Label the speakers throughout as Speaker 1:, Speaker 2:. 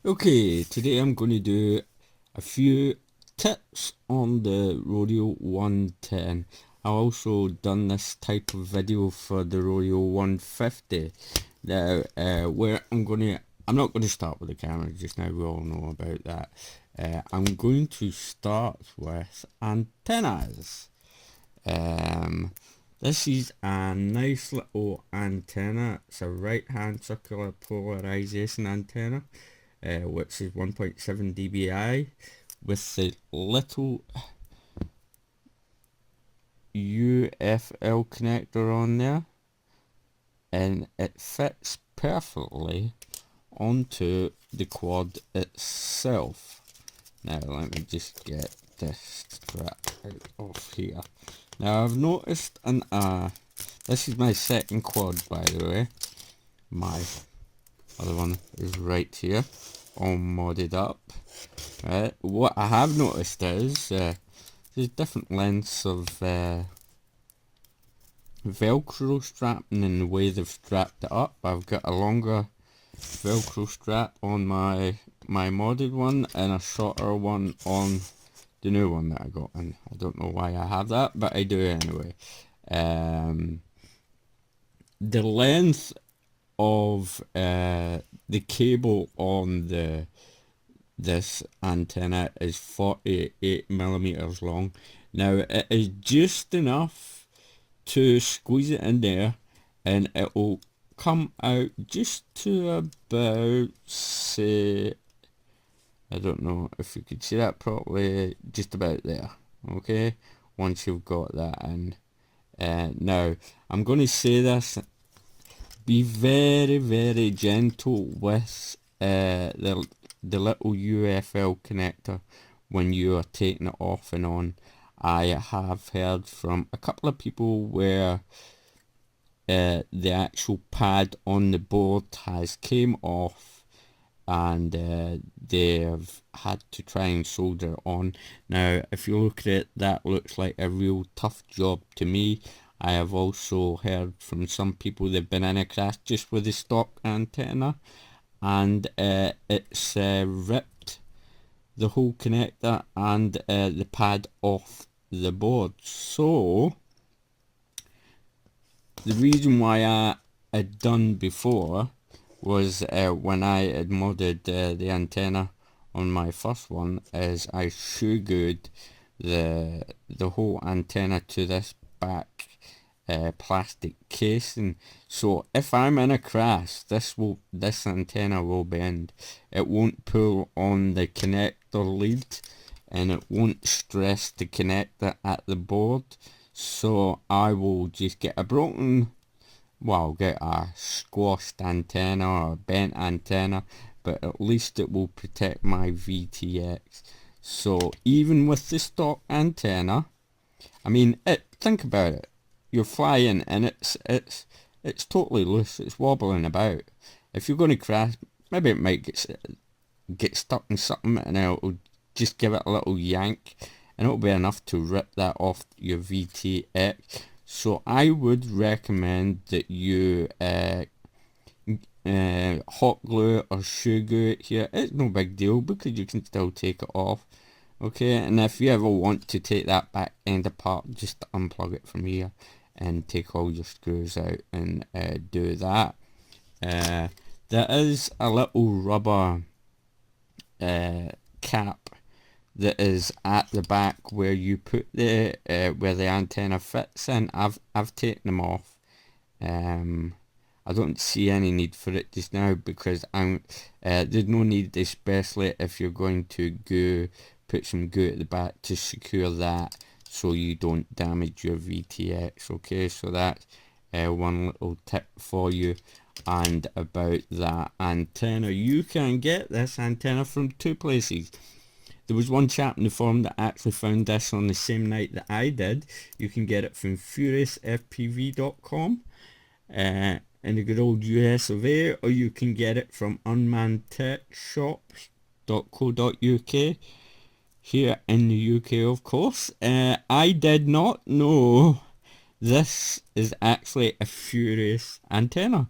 Speaker 1: Okay, today I'm going to do a few tips on the Rodeo 110. I've also done this type of video for the Rodeo 150. Now, I'm not going to start with the camera just now, we all know about that. I'm going to start with antennas. Um, this is a nice little antenna. It's a right hand circular polarization antenna, which is 1.7 dBi, with the little UFL connector on there, and it fits perfectly onto the quad itself. Now let me just get this strap out of here. Now I've noticed this is my second quad, by the way. My other one is right here, all modded up. Right, what I have noticed is there's different lengths of Velcro strapping in the way they've strapped it up. I've got a longer Velcro strap on my modded one and a shorter one on the new one that I got, and I don't know why I have that, but I do anyway. The length of the cable on this antenna is 48 millimeters long. Now it is just enough to squeeze it in there, and it will come out just to about, say, I don't know if you could see that properly, just about there. Okay, once you've got that in. Now I'm going to say this: be very, very gentle with the little UFL connector when you are taking it off and on. I have heard from a couple of people where the actual pad on the board has came off, and they've had to try and solder on. Now if you look at it, that looks like a real tough job to me. I have also heard from some people they've been in a crash just with the stock antenna, and it's ripped the whole connector and the pad off the board. So the reason why I had done before was when I had modded the antenna on my first one, is I shoe glued the whole antenna to this back plastic casing. So if I'm in a crash, this antenna will bend. It won't pull on the connector lead, and it won't stress the connector at the board. So I will just get get a squashed antenna or a bent antenna, but at least it will protect my VTX. So even with the stock antenna, I mean, think about it. You're flying and it's totally loose. It's wobbling about. If you're going to crash, maybe it might get stuck in something, and it'll just give it a little yank, and it'll be enough to rip that off your VTX. So I would recommend that you hot glue or shoe glue it here. It's no big deal because you can still take it off. Okay, and if you ever want to take that back end apart, just unplug it from here and take all your screws out and do that. There is a little rubber cap that is at the back where you put where the antenna fits in. I've taken them off. I don't see any need for it just now because there's no need, especially if you're going to put some goo at the back to secure that so you don't damage your VTX. Okay, so that's one little tip for you. And about that antenna, you can get this antenna from two places. There was one chap in the forum that actually found this on the same night that I did. You can get it from furiousfpv.com in the good old US of A, or you can get it from unmannedtechshop.co.uk here in the UK, of course. I did not know this is actually a Furious antenna.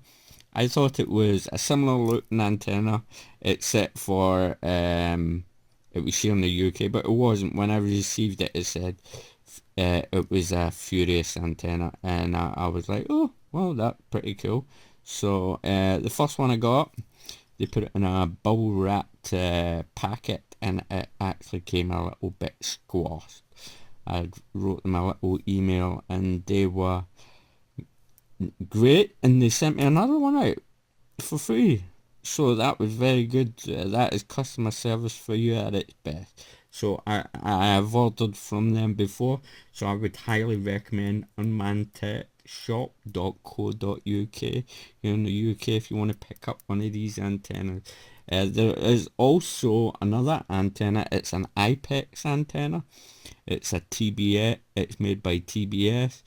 Speaker 1: I thought it was a similar looking antenna, except for it was here in the UK, but it wasn't. When I received it, it said it was a Furious antenna, and I was like, oh, well, that's pretty cool. So the first one I got, they put it in a bubble wrapped packet, and it actually came a little bit squashed. I wrote them a little email, and they were great, and they sent me another one out for free. So that was very good. That is customer service for you at its best. So I have ordered from them before, so I would highly recommend unmannedtechshop.co.uk here in the UK if you want to pick up one of these antennas. There is also another antenna. It's an IPEX antenna. It's a TBS. It's made by TBS.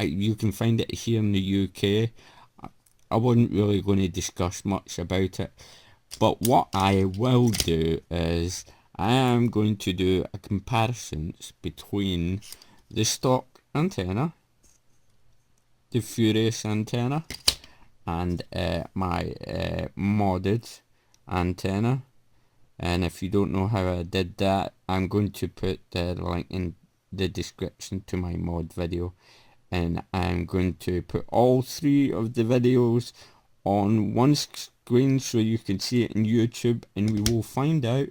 Speaker 1: You can find it here in the UK. I wasn't really going to discuss much about it, but what I will do is I am going to do a comparisons between the stock antenna, the Furious antenna, and my modded antenna. And if you don't know how I did that, I'm going to put the link in the description to my mod video, and I'm going to put all three of the videos on one screen so you can see it in YouTube, and we will find out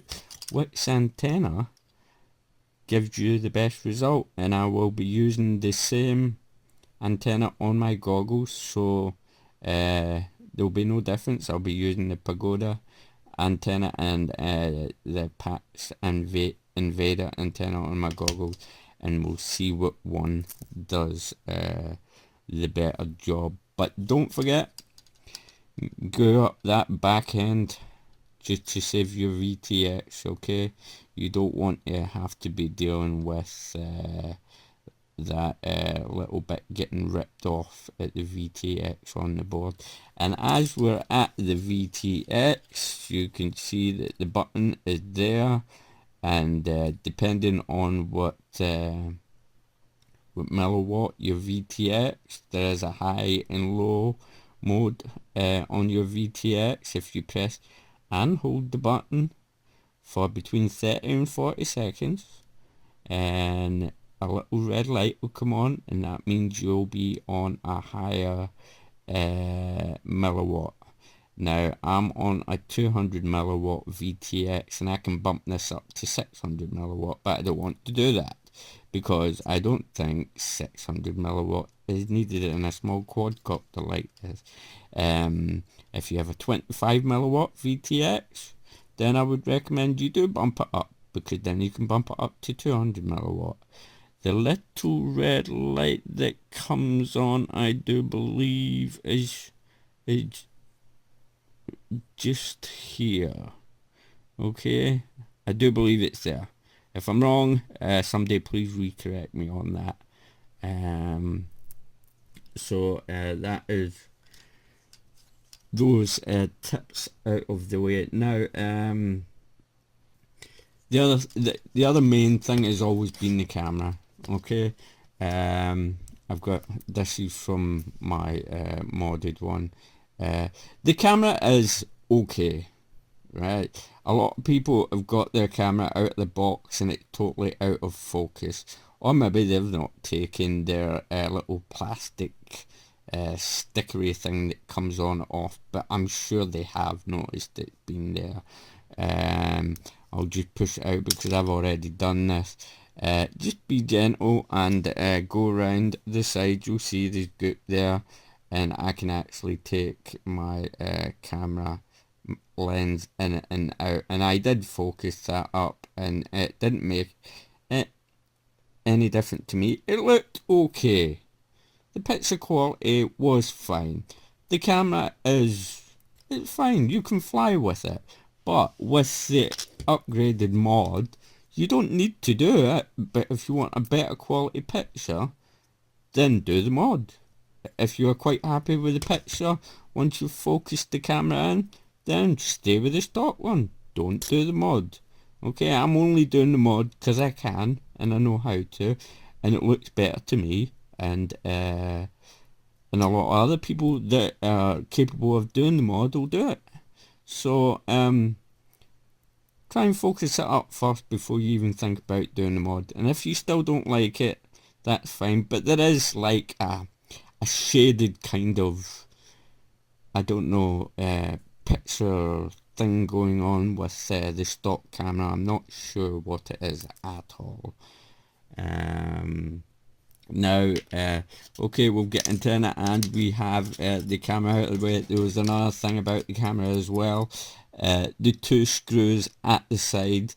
Speaker 1: which antenna gives you the best result. And I will be using the same antenna on my goggles, so there'll be no difference. I'll be using the Pagoda antenna and the Pax Invader antenna on my goggles, and we'll see what one does the better job. But don't forget, go up that back end just to save your VTX, okay? You don't want to have to be dealing with that little bit getting ripped off at the VTX on the board. And as we're at the VTX, you can see that the button is there, and depending on what milliwatt your VTX, there is a high and low mode on your VTX. If you press and hold the button for between 30 and 40 seconds, and a little red light will come on, and that means you'll be on a higher milliwatt. Now I'm on a 200 milliwatt VTX, and I can bump this up to 600 milliwatt, but I don't want to do that because I don't think 600 milliwatt is needed in a small quadcopter like this. If you have a 25 milliwatt VTX, then I would recommend you do bump it up, because then you can bump it up to 200 milliwatt. The little red light that comes on, I do believe, is just here. Okay, I do believe it's there. If I'm wrong, somebody please recorrect me on that. So that is those tips out of the way. Now, the other main thing has always been the camera. Okay, I've got this is from my modded one. The camera is okay, right? A lot of people have got their camera out of the box and it's totally out of focus, or maybe they've not taken their little plastic stickery thing that comes on off, but I'm sure they have noticed it's been there. I'll just push it out because I've already done this. Just be gentle and go around the side. You'll see there's goop there, and I can actually take my camera lens in and out, and I did focus that up, and it didn't make it any different to me. It looked okay. The picture quality was fine. The camera it's fine. You can fly with it, but with the upgraded mod, you don't need to do it. But if you want a better quality picture, then do the mod. If you're quite happy with the picture, once you've focused the camera in, then stay with the stock one. Don't do the mod. Okay, I'm only doing the mod because I can and I know how to, and it looks better to me. And and a lot of other people that are capable of doing the mod will do it. So try and focus it up first before you even think about doing the mod. And if you still don't like it, that's fine. But there is like a shaded kind of, I don't know, picture thing going on with the stock camera. I'm not sure what it is at all. Now, okay, we'll get into it, and we have the camera out of the way. There was another thing about the camera as well. The two screws at the side.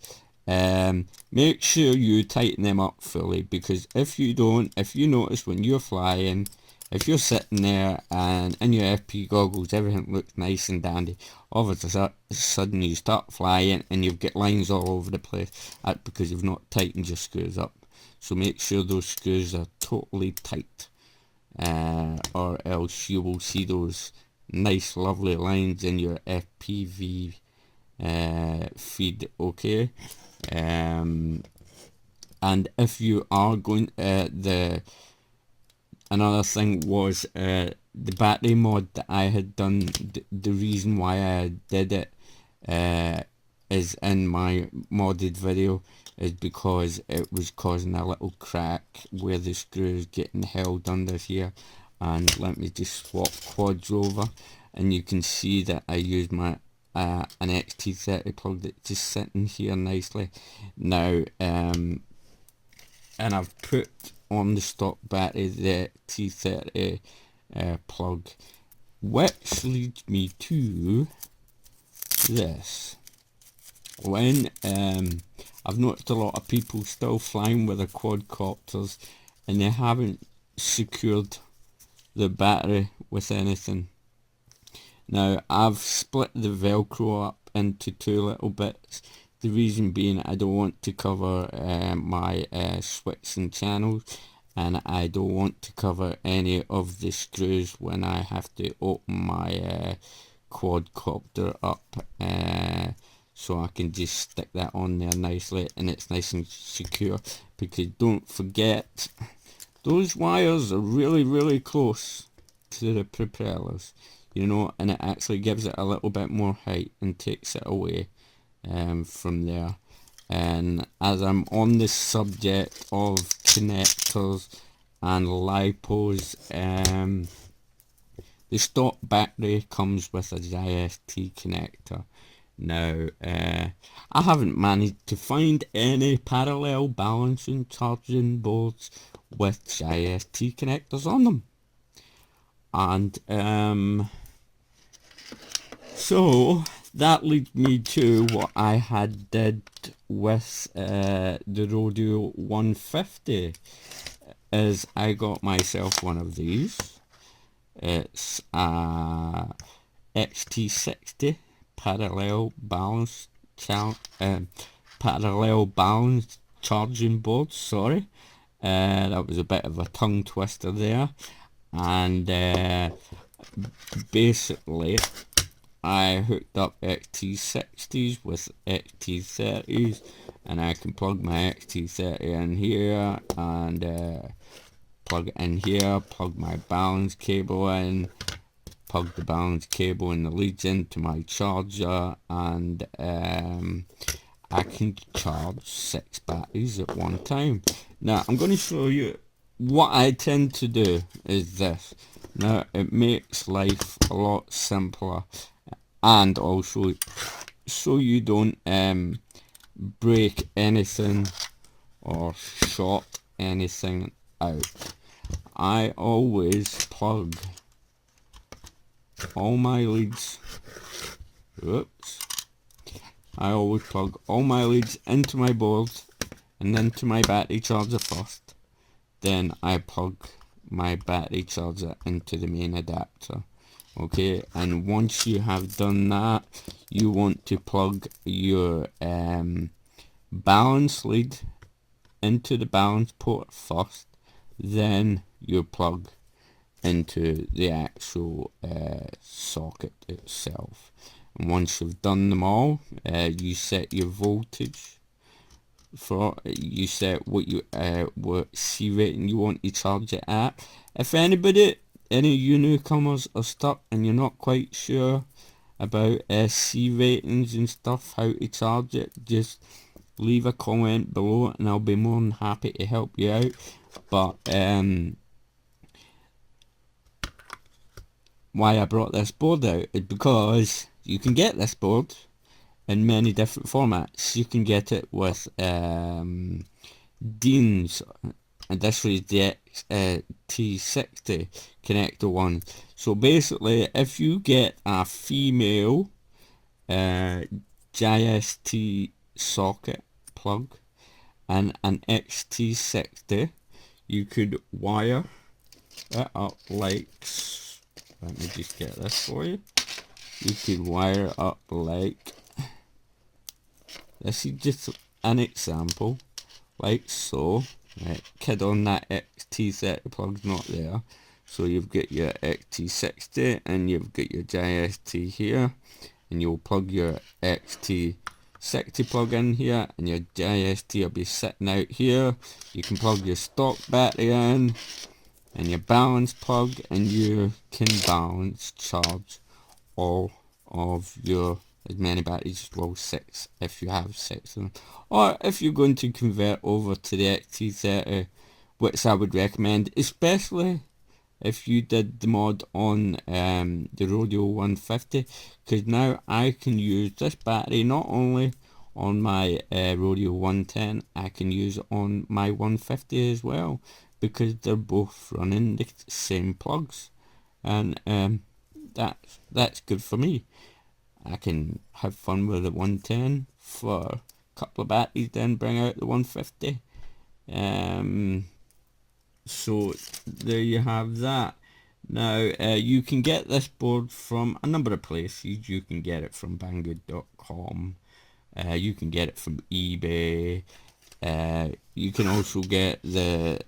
Speaker 1: Make sure you tighten them up fully, because if you don't, if you notice when you're flying, if you're sitting there and in your FP goggles, everything looks nice and dandy, all of a sudden you start flying and you've got lines all over the place. That's because you've not tightened your screws up. So make sure those screws are totally tight, or else you will see those nice lovely lines in your FPV feed. Okay, and if you are going, another thing was the battery mod that I had done. The reason why I did it is in my modded video, is because it was causing a little crack where the screw is getting held under here. And let me just swap quads over, and you can see that I used my an XT30 plug that's just sitting here nicely now, and I've put on the stock battery the T30 plug, which leads me to this. When I've noticed a lot of people still flying with their quadcopters and they haven't secured the battery with anything. Now, I've split the Velcro up into two little bits. The reason being, I don't want to cover my switch and channels, and I don't want to cover any of the screws when I have to open my quadcopter up, so I can just stick that on there nicely and it's nice and secure. Because don't forget, those wires are really close to the propellers, you know, and it actually gives it a little bit more height and takes it away from there. And as I'm on the subject of connectors and lipos, the stock battery comes with a JST connector. Now, I haven't managed to find any parallel balancing charging boards with JST connectors on them. And so that leads me to what I had did with the Rodeo 150, is I got myself one of these. It's a XT60 parallel balance charging board. Sorry, that was a bit of a tongue twister there. And basically I hooked up XT60s with XT30s, and I can plug my XT30 in here and plug it in here, plug my balance cable in, plug the balance cable and the leads into my charger, and I can charge 6 batteries at one time. Now I'm going to show you what I tend to do is this. Now it makes life a lot simpler, and also so you don't break anything or short anything out. I always plug all my leads, I always plug all my leads into my board and into my battery charger first. Then I plug my battery charger into the main adapter. Okay, and once you have done that, you want to plug your balance lead into the balance port first, then you plug into the actual socket itself. And once you've done them all, you set your voltage for, you set what you what C rating you want to charge it at. If anybody any of you newcomers are stuck and you're not quite sure about C ratings and stuff, how to charge it, just leave a comment below and I'll be more than happy to help you out. But why I brought this board out is because you can get this board in many different formats. You can get it with Dean's, and this was the T60 connector one. So basically, if you get a female JST socket plug and an XT60, you could wire it up like, let me just get this for you. You could wire it up like, this is just an example, like so. Right, kid on that XT30 plug's not there, so you've got your XT60 and you've got your JST here, and you'll plug your XT60 plug in here and your JST will be sitting out here. You can plug your stock battery in and your balance plug, and you can balance charge all of your, as many batteries, well 6 if you have 6 of them, or if you're going to convert over to the XT30, which I would recommend, especially if you did the mod on the Rodeo 150, because now I can use this battery not only on my Rodeo 110, I can use it on my 150 as well, because they're both running the same plugs, and that's good for me. I can have fun with the 110 for a couple of batteries, then bring out the 150. So there you have that. Now you can get this board from a number of places. You can get it from Banggood.com. You can get it from eBay. You can also get the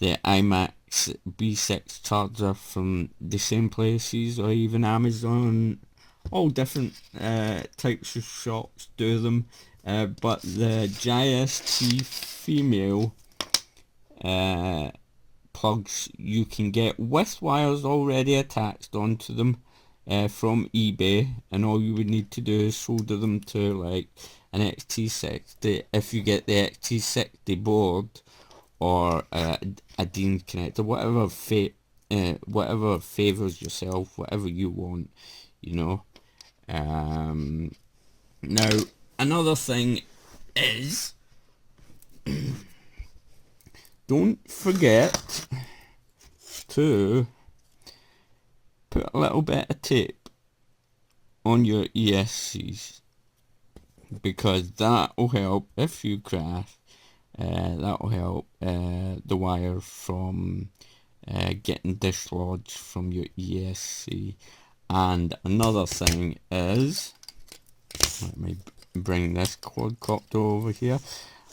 Speaker 1: IMAX B6 charger from the same places, or even Amazon. All different types of shops do them, but the JST female plugs you can get with wires already attached onto them from eBay, and all you would need to do is solder them to like an XT60 if you get the XT60 board, or a Dean connector, whatever favours yourself, whatever you want, you know. Now another thing is, don't forget to put a little bit of tape on your ESCs, because that will help if you crash. That will help the wire from getting dislodged from your ESC. And another thing is, let me bring this quadcopter over here.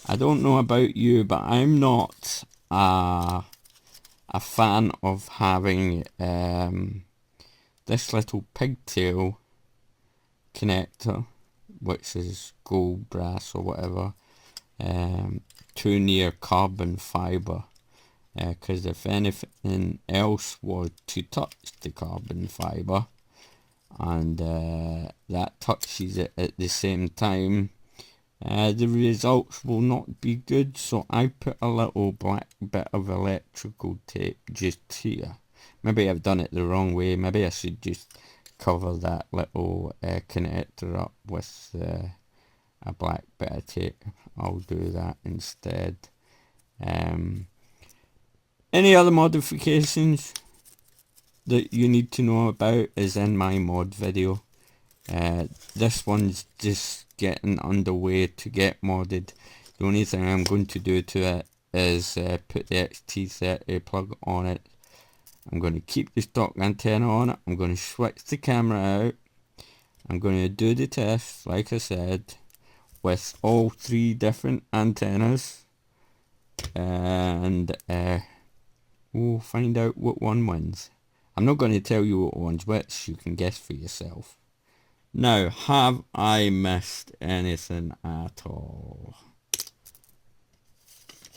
Speaker 1: I don't know about you, but I'm not a fan of having this little pigtail connector, which is gold, brass or whatever, too near carbon fibre, because if anything else was to touch the carbon fibre and that touches it at the same time, the results will not be good. So I put a little black bit of electrical tape just here. Maybe I've done it the wrong way. Maybe I should just cover that little connector up with a black bit of tape. I'll do that instead. Any other modifications that you need to know about is in my mod video. This one's just getting underway to get modded. The only thing I'm going to do to it is put the XT30 plug on it. I'm going to keep the stock antenna on it. I'm going to switch the camera out. I'm going to do the test, like I said, with all 3 different antennas, and we'll find out what one wins. I'm not going to tell you what one's which, you can guess for yourself. Now, have I missed anything at all?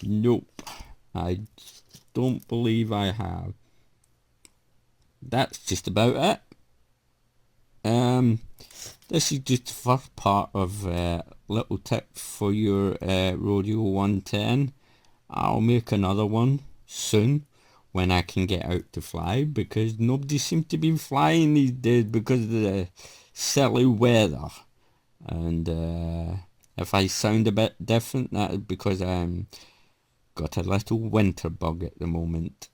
Speaker 1: Nope, I don't believe I have. that's just about it. This is just the first part of little tips for your Rodeo 110. I'll make another one soon when I can get out to fly, because nobody seems to be flying these days because of the silly weather. And if I sound a bit different, that is because I'm got a little winter bug at the moment.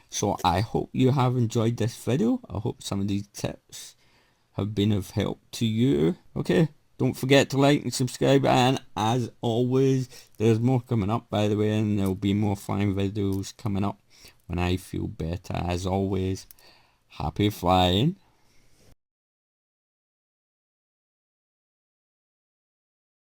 Speaker 1: So I hope you have enjoyed this video. I hope some of these tips have been of help to you. Okay, don't forget to like and subscribe, and as always, there's more coming up, by the way, and there'll be more flying videos coming up when I feel better. As always, happy flying.